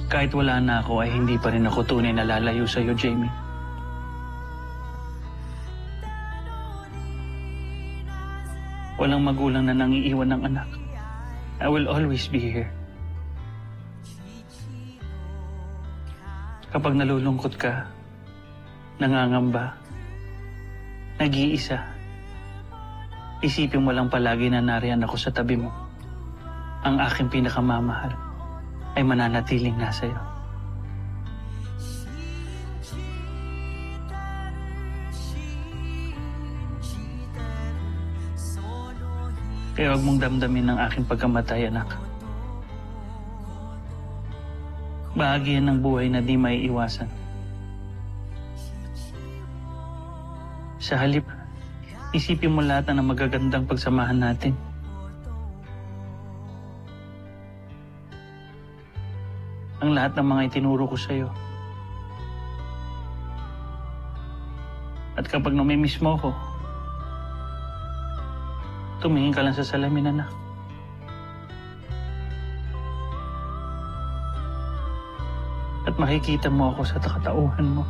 Kahit wala na ako ay hindi pa rin ako tunay na lalayo sa'yo, Jamie. Walang magulang na nangiiwan ng anak. I will always be here. Kapag nalulungkot ka, nangangamba, nag-iisa, isipin mo lang palagi na nariyan ako sa tabi mo. Ang aking pinakamamahal ay mananatiling nasa iyo. Kaya huwag mong damdamin ang aking pagkamatay, anak. Bahagi yan ng buhay na di maiiwasan. Sa halip, isipin mo lahat ng magagandang pagsamahan natin. Ang lahat ng mga itinuro ko sa'yo. At kapag namimiss mo ko, tumingin ka lang sa salamin, anak. At makikita mo ako sa katauhan mo.